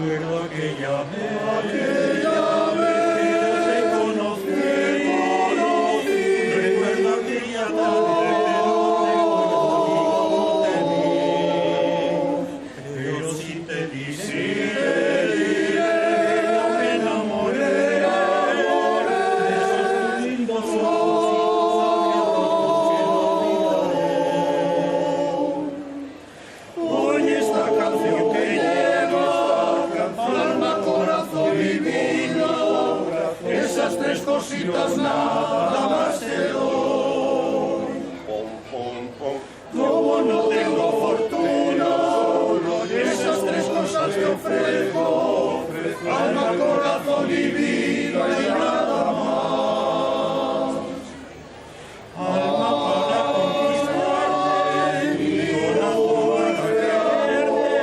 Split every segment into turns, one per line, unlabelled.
Recuerdo aquella vez que yo te conocí, recuerdo aquella tarde que no te vi, pero si te diré que yo me enamoré de esos lindos ojos que no olvidaré. Oye esta canción que alma, corazón y vida, esas tres cositas nada más te doy. Como no tengo fortuna, esas tres cosas te ofrezco, alma, corazón y vida y nada más. Alma para conquistarte, corazón para quererte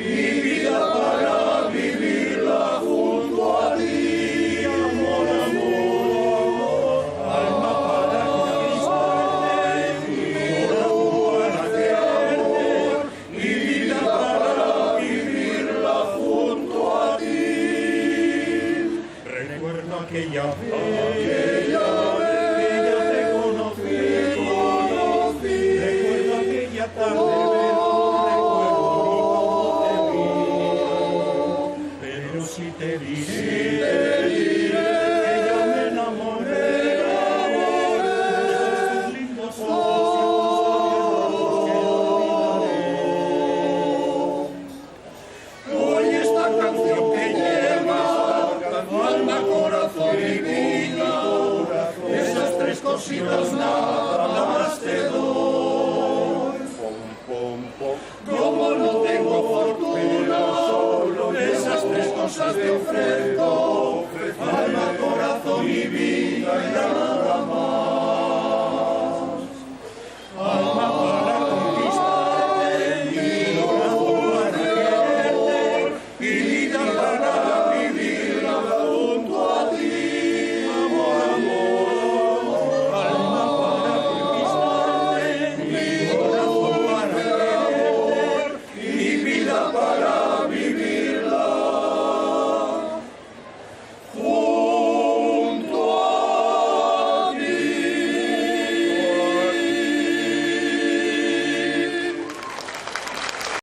y vida para vivirla junto a ti, amor, amor. Alma para conquistarte, corazón para quererte y vida para vivirla junto a ti. Recuerdo aquella vez que yo te conocí, recuerdo aquella tarde, pero si te diré que yo me enamoré de esos lindos ojos que no olvidaré. Oye esta canción que lleva alma, corazón y vida, esas tres cositas nada más te doy. Como no tengo fortuna, solo esas tres cosas te ofrezco.